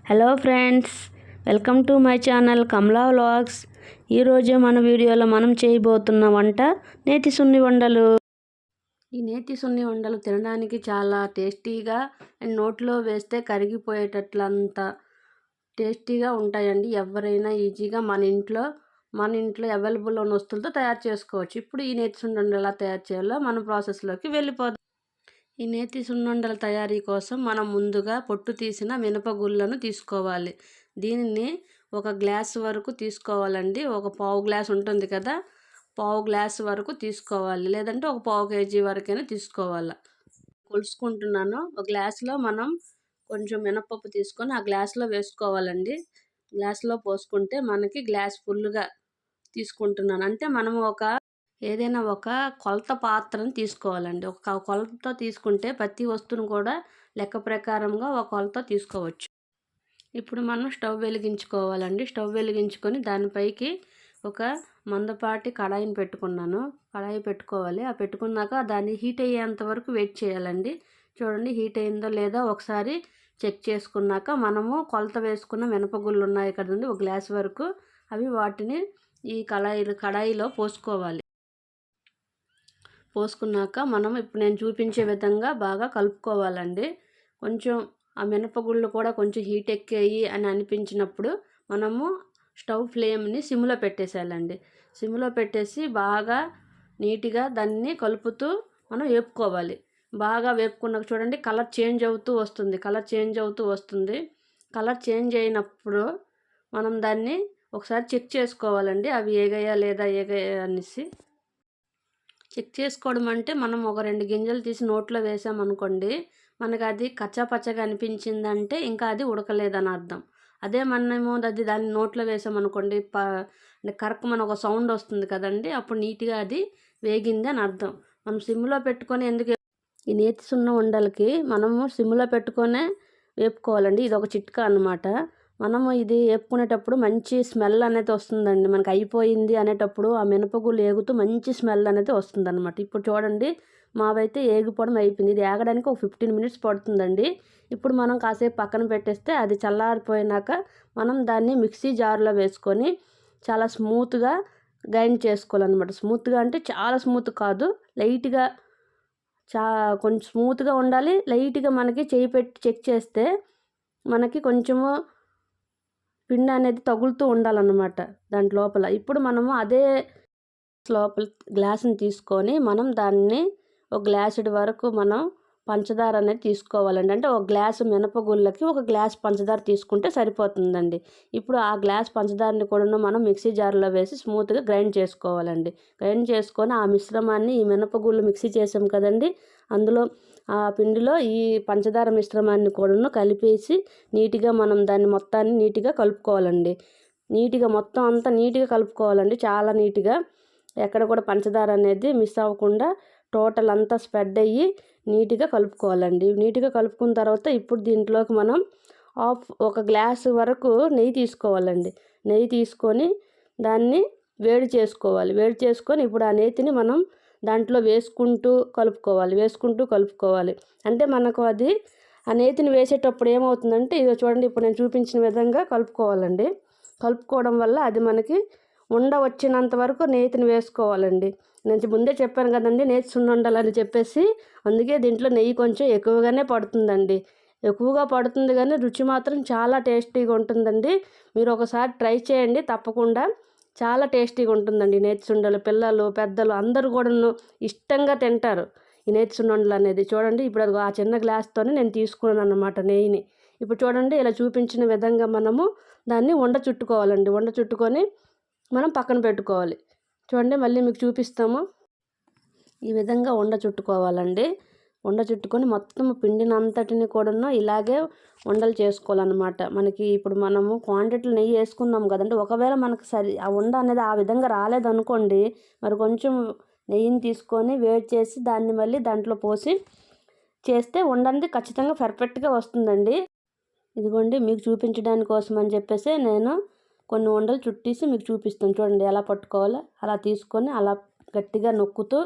Hello friends, welcome to my channel Kamala vlogs. ఈరోజు మన వీడియోలో మనం చేయబోతున్న వంట నేతి సున్ని వండలు. ఈ నేతి సున్ని వండలు తినడానికి చాలా టేస్టీగా అండ్ నోట్లో వేస్తే కరిగిపోయేటట్లంత టేస్టీగా ఉంటాయండి. ఎవరైనా ఈజీగా మన ఇంట్లో అవైలబుల్ ఉన్న వస్తువులతో తయారు చేసుకోవచ్చు. ఇప్పుడు ఈ నేతి సున్ని వండలు ఎలా తయారు చేయాలో మన ప్రాసెస్లోకి వెళ్ళిపోదాం. ఈ నేతి సున్నుండల తయారీ కోసం మనం ముందుగా పొట్టు తీసిన మినపగుళ్ళను తీసుకోవాలి. దీనిని ఒక గ్లాస్ వరకు తీసుకోవాలండి. ఒక పావు గ్లాస్ ఉంటుంది కదా, పావు గ్లాస్ వరకు తీసుకోవాలి, లేదంటే ఒక పావు కేజీ వరకైనా తీసుకోవాలి. కొలుసుకుంటున్నాను. ఒక గ్లాస్లో మనం కొంచెం మినపప్పు తీసుకొని ఆ గ్లాస్లో వేసుకోవాలండి. గ్లాస్లో పోసుకుంటే మనకి గ్లాస్ ఫుల్గా తీసుకుంటున్నాను. అంటే మనం ఏదైనా ఒక కొలత పాత్రను తీసుకోవాలండి. ఒక కొలత తీసుకుంటే ప్రతి వస్తువును కూడా లెక్క ప్రకారంగా ఒక కొలత తీసుకోవచ్చు. ఇప్పుడు మనం స్టవ్ వెలిగించుకోవాలండి. స్టవ్ వెలిగించుకొని దానిపైకి ఒక మందపాటి కడాయిని పెట్టుకున్నాను. కడాయి పెట్టుకోవాలి. ఆ పెట్టుకున్నాక దాన్ని హీట్ అయ్యేంత వరకు వెయిట్ చేయాలండి. చూడండి, హీట్ అయిందో లేదో ఒకసారి చెక్ చేసుకున్నాక మనము కొలత వేసుకున్న మినపగుళ్ళు ఉన్నాయి కదండి, ఒక గ్లాస్ వరకు, అవి వాటిని ఈ కడాయిలో పోసుకోవాలి. పోసుకున్నాక మనం ఇప్పుడు నేను చూపించే విధంగా బాగా కలుపుకోవాలండి. కొంచెం ఆ మినపగుళ్ళు కూడా కొంచెం హీట్ ఎక్కాయి అని అనిపించినప్పుడు మనము స్టవ్ ఫ్లేమ్ని సిమ్లో పెట్టేసేయాలండి. సిమ్లో పెట్టేసి బాగా నీట్గా దాన్ని కలుపుతూ మనం వేపుకోవాలి. బాగా వేపుకున్నాక చూడండి, కలర్ చేంజ్ అవుతూ వస్తుంది. కలర్ చేంజ్ అయినప్పుడు మనం దాన్ని ఒకసారి చెక్ చేసుకోవాలండి. అవి ఏగాయా లేదా అనేసి చెక్ చేసుకోవడం అంటే మనం ఒక 2 గింజలు తీసి నోట్లో వేసామనుకోండి, మనకు అది కచ్చాపచ్చగా అనిపించిందంటే ఇంకా అది ఉడకలేదని అర్థం. అదే మనము దాన్ని నోట్లో వేసామనుకోండి, కరక్కుమని ఒక సౌండ్ వస్తుంది కదండి, అప్పుడు నీట్గా అది వేగింది అని అర్థం. మనం సిమ్లో పెట్టుకొని ఈ నేతి సున్న వండలకి మనము సిమ్లో పెట్టుకొనే వేపుకోవాలండి. ఇది ఒక చిట్కా అన్నమాట. మనము ఇది వేపుకునేటప్పుడు మంచి స్మెల్ అనేది వస్తుందండి. మనకు అయిపోయింది అనేటప్పుడు ఆ మినపగుళ్ళు ఏగుతూ మంచి స్మెల్ అనేది వస్తుందన్నమాట. ఇప్పుడు చూడండి, మావైతే ఏగిపోవడం అయిపోయింది. ఇది ఏగడానికి ఒక 15 మినిట్స్ పడుతుందండి. ఇప్పుడు మనం కాసేపు పక్కన పెట్టేస్తే అది చల్లారిపోయినాక మనం దాన్ని మిక్సీ జార్లో వేసుకొని చాలా స్మూత్గా గ్రైండ్ చేసుకోవాలన్నమాట. స్మూత్గా అంటే చాలా స్మూత్ కాదు, లైట్గా, కొంచెం స్మూత్గా ఉండాలి. లైట్గా మనకి చేయి పెట్టి చెక్ చేస్తే మనకి కొంచెము పిండి అనేది తగులుతూ ఉండాలన్నమాట దాంట్ లోపల. ఇప్పుడు మనము అదే లోపల గ్లాసుని తీసుకొని మనం దాన్ని ఒక గ్లాసుడి వరకు మనం పంచదార అనేది తీసుకోవాలండి. అంటే ఒక గ్లాసు మినపగుళ్ళకి ఒక గ్లాస్ పంచదార తీసుకుంటే సరిపోతుందండి. ఇప్పుడు ఆ గ్లాస్ పంచదారని కూడా మనం మిక్సీ జార్లో వేసి స్మూత్గా గ్రైండ్ చేసుకోవాలండి. గ్రైండ్ చేసుకొని ఆ మిశ్రమాన్ని, ఈ మినపగుళ్ళు మిక్సీ చేసాం కదండి, అందులో ఆ పిండిలో ఈ పంచదార మిశ్రమాన్ని కూడా కలిపేసి నీట్గా మనం దాన్ని మొత్తాన్ని నీట్గా కలుపుకోవాలండి. నీట్గా మొత్తం అంతా నీట్గా కలుపుకోవాలండి, చాలా నీట్గా. ఎక్కడ కూడా పంచదార అనేది మిస్ అవ్వకుండా టోటల్ అంతా స్ప్రెడ్ అయ్యి నీట్గా కలుపుకోవాలండి. నీట్గా కలుపుకున్న తర్వాత ఇప్పుడు దీంట్లోకి మనం ఒక గ్లాసు వరకు నెయ్యి తీసుకోవాలండి. నెయ్యి తీసుకొని దాన్ని వేడి చేసుకొని ఇప్పుడు ఆ నేతిని మనం దాంట్లో వేసుకుంటూ కలుపుకోవాలి. అంటే మనకు అది ఆ నేతిని వేసేటప్పుడు ఏమవుతుందంటే, ఇదో చూడండి, ఇప్పుడు నేను చూపించిన విధంగా కలుపుకోవాలండి. కలుపుకోవడం వల్ల అది మనకి వచ్చినంత వరకు నేతిని వేసుకోవాలండి. నేను ముందే చెప్పాను కదండి నేతి సున్నుండలని చెప్పేసి, అందుకే దీంట్లో నెయ్యి కొంచెం ఎక్కువగానే పడుతుందండి. ఎక్కువగా పడుతుంది కానీ రుచి మాత్రం చాలా టేస్టీగా ఉంటుందండి. మీరు ఒకసారి ట్రై చేయండి తప్పకుండా. చాలా టేస్టీగా ఉంటుందండి నేతి సుండలు. పిల్లలు, పెద్దలు అందరూ కూడా ఇష్టంగా తింటారు ఈ నేతి సున్నుండలు అనేది. చూడండి, ఇప్పుడు అది ఆ చిన్న గ్లాస్తోనే నేను తీసుకున్నాను అన్నమాట నెయ్యిని. ఇప్పుడు చూడండి, ఇలా చూపించిన విధంగా మనము దాన్ని చుట్టుకోవాలండి. చుట్టుకొని మనం పక్కన పెట్టుకోవాలి. చూడండి, మళ్ళీ మీకు చూపిస్తాము. ఈ విధంగా చుట్టుకోవాలండి. చుట్టుకొని మొత్తం పిండినంతటిని కూడా ఇలాగే ఉండలు చేసుకోవాలన్నమాట. మనకి ఇప్పుడు మనము క్వాంటిటీలో నెయ్యి వేసుకున్నాం కదండి, ఒకవేళ మనకు ఆ ఉండ అనేది ఆ విధంగా రాలేదనుకోండి, మరి కొంచెం నెయ్యిని తీసుకొని వేడి చేసి దాన్ని మళ్ళీ దాంట్లో పోసి చేస్తే ఉండ అనేది ఖచ్చితంగా పర్ఫెక్ట్గా వస్తుందండి. ఇదిగోండి, మీకు చూపించడానికి కోసం అని చెప్పేసి నేను కొన్ని ఉండలు చుట్టేసి మీకు చూపిస్తాను. చూడండి ఎలా పట్టుకోవాలో. అలా తీసుకొని అలా గట్టిగా నొక్కుతూ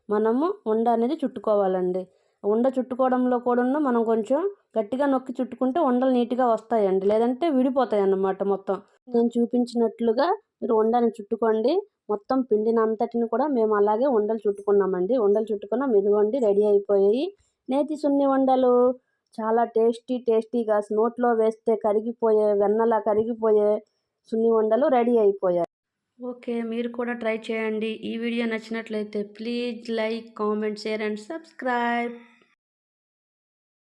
మనము ఉండ అనేది చుట్టుకోవాలండి. ఉండ చుట్టుకోవడంలో కూడాను మనం కొంచెం గట్టిగా నొక్కి చుట్టుకుంటే ఉండలు నీట్‌గా వస్తాయండి. లేదంటే విడిపోతాయన్నమాట మొత్తం. నేను చూపించినట్లుగా మీరు ఉండని చుట్టుకోండి. మొత్తం పిండినంతటిని కూడా మేము అలాగే ఉండలు చుట్టుకున్నామండి. ఉండలు చుట్టుకున్నాం. ఇదిగోండి రెడీ అయిపోయాయి. నేతి సున్ని ఉండలు. చాలా టేస్టీగా నోట్లో వేస్తే కరిగిపోయే వెన్నలా కరిగిపోయే సున్ని ఉండలు రెడీ అయిపోయాయి. ఓకే. మీరు కూడా ట్రై చేయండి. ఈ వీడియో నచ్చినట్లయితే please like, comment, share and subscribe.